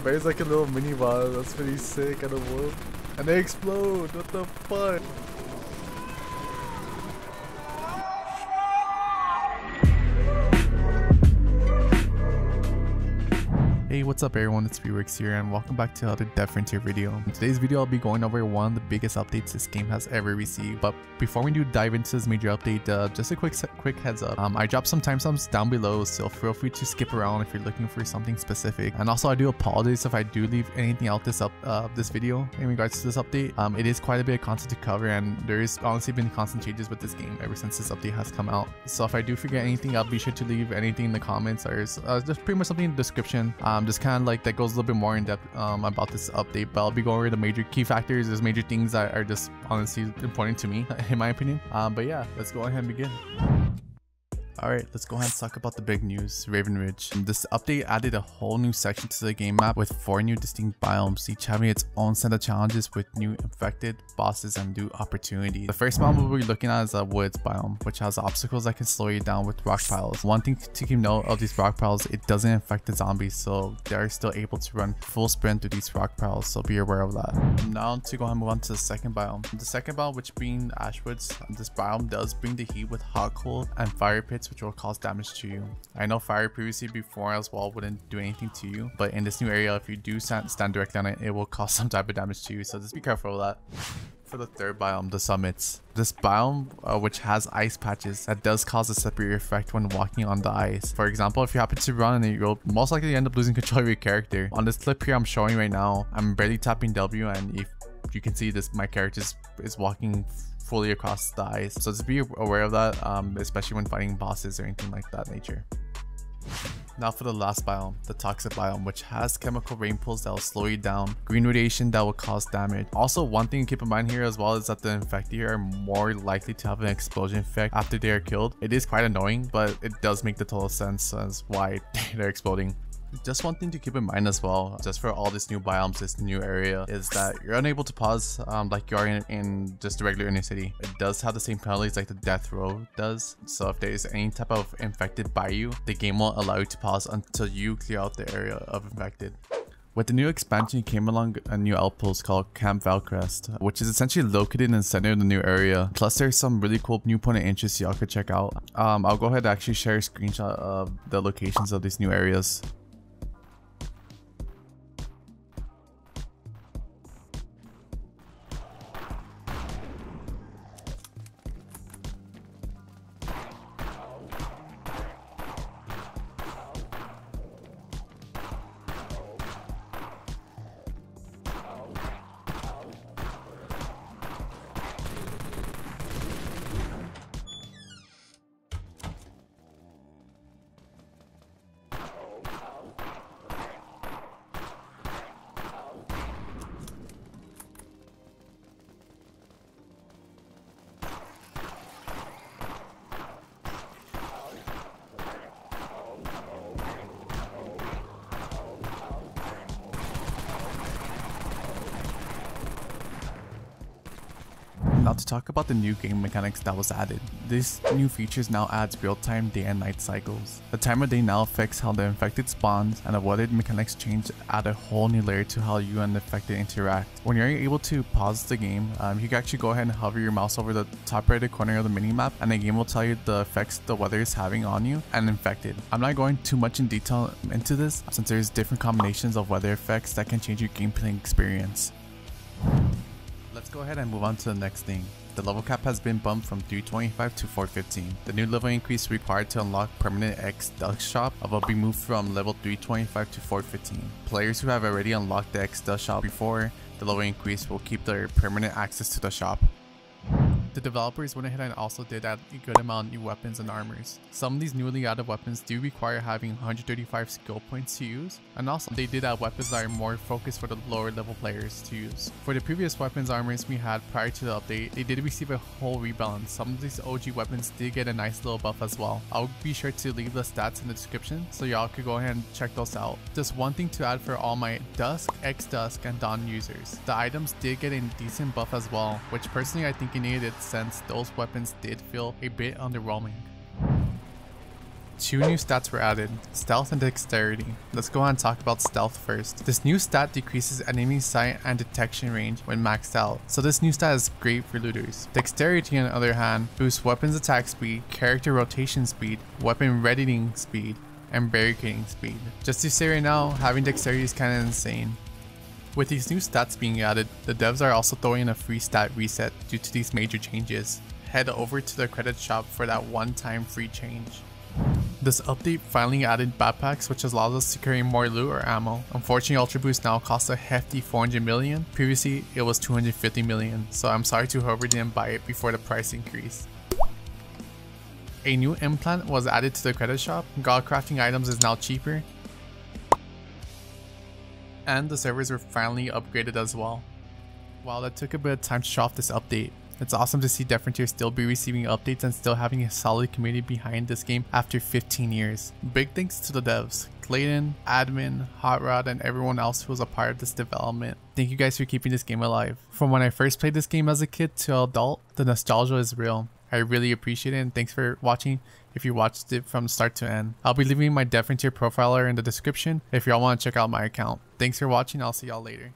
bear's like a little mini boss. That's pretty sick. And a wolf. And they explode. What the fuck? Hey, what's up everyone, it's Rix here and welcome back to another Dev Frontier video. In today's video I'll be going over one of the biggest updates this game has ever received. But before we do dive into this major update, just a quick heads up. I dropped some timestamps down below, so feel free to skip around if you're looking for something specific. And also I do apologize if I do leave anything out this video in regards to this update. It is quite a bit of content to cover and there is honestly been constant changes with this game ever since this update has come out. So if I do forget anything, I'll be sure to leave anything in the comments or just pretty much something in the description. Just kind of like that goes a little bit more in depth about this update, but I'll be going over the major key factors. There's major things that are just honestly important to me in my opinion. But yeah, let's go ahead and begin. Alright, let's go ahead and talk about the big news, Rave Ridge. This update added a whole new section to the game map with 4 new distinct biomes, each having its own set of challenges with new infected, bosses, and new opportunities. The first biome we'll be looking at is a woods biome, which has obstacles that can slow you down with rock piles. One thing to keep note of these rock piles, it doesn't infect the zombies, so they're still able to run full sprint through these rock piles, so be aware of that. Now to go ahead and move on to the second biome. The second biome, which being Ashwoods, this biome does bring the heat with hot coal and fire pits, which will cause damage to you. I know fire previously before as well wouldn't do anything to you, but in this new area, if you do stand directly on it, it will cause some type of damage to you, so just be careful of that. For the third biome, the summits. This biome, which has ice patches, that does cause a separate effect when walking on the ice. For example, if you happen to run, you'll most likely end up losing control of your character. On this clip here I'm showing right now, I'm barely tapping W, and if you can see this, my character is walking fully across the ice, so just be aware of that, especially when fighting bosses or anything like that nature. Now for the last biome, the toxic biome, which has chemical rain pools that will slow you down, green radiation that will cause damage. Also, one thing to keep in mind here as well is that the infected are more likely to have an explosion effect after they are killed. It is quite annoying, but it does make the total sense as why they're exploding. Just one thing to keep in mind as well, just for all these new biomes, this new area, is that you're unable to pause like you are in just the regular inner city. It does have the same penalties like the death row does, so if there is any type of infected by you, the game won't allow you to pause until you clear out the area of infected. With the new expansion came along a new outpost called Camp Valcrest, which is essentially located in the center of the new area. Plus there's some really cool new point of interest y'all could check out. I'll go ahead and actually share a screenshot of the locations of these new areas. Now to talk about the new game mechanics that was added. These new features now adds real-time day and night cycles. The time of day now affects how the infected spawns, and the weathered mechanics change add a whole new layer to how you and the infected interact. When you're able to pause the game, you can actually go ahead and hover your mouse over the top right corner of the minimap, and the game will tell you the effects the weather is having on you and infected. I'm not going too much in detail into this since there's different combinations of weather effects that can change your gameplay experience. Let's go ahead and move on to the next thing. The level cap has been bumped from 325 to 415. The new level increase required to unlock permanent X Dust Shop will be moved from level 325 to 415. Players who have already unlocked the X Dust Shop before the level increase will keep their permanent access to the shop. The developers went ahead and also did add a good amount of new weapons and armors. Some of these newly added weapons do require having 135 skill points to use, and also they did add weapons that are more focused for the lower level players to use. For the previous weapons armors we had prior to the update, they did receive a whole rebalance. Some of these OG weapons did get a nice little buff as well. I'll be sure to leave the stats in the description so y'all could go ahead and check those out. Just one thing to add for all my Dusk, X-Dusk, and Dawn users. The items did get a decent buff as well, which personally I think it needed since those weapons did feel a bit underwhelming. Two new stats were added, Stealth and Dexterity. Let's go ahead and talk about Stealth first. This new stat decreases enemy sight and detection range when maxed out, so this new stat is great for looters. Dexterity on the other hand boosts weapons attack speed, character rotation speed, weapon readying speed, and barricading speed. Just to say right now, having Dexterity is kinda insane. With these new stats being added, the devs are also throwing in a free stat reset due to these major changes. Head over to the credit shop for that one-time free change. This update finally added backpacks, which allows us to carry more loot or ammo. Unfortunately, Ultra Boost now costs a hefty 400 million. Previously, it was 250 million, so I'm sorry to whoever didn't buy it before the price increase. A new implant was added to the credit shop. God crafting items is now cheaper. And the servers were finally upgraded as well. While that took a bit of time to show off this update, it's awesome to see Frontier still be receiving updates and still having a solid community behind this game after 15 years. Big thanks to the devs, Clayton, Admin, Hot Rod, and everyone else who was a part of this development. Thank you guys for keeping this game alive. From when I first played this game as a kid to adult, the nostalgia is real. I really appreciate it, and thanks for watching if you watched it from start to end. I'll be leaving my Frontier profiler in the description if y'all want to check out my account. Thanks for watching, I'll see y'all later.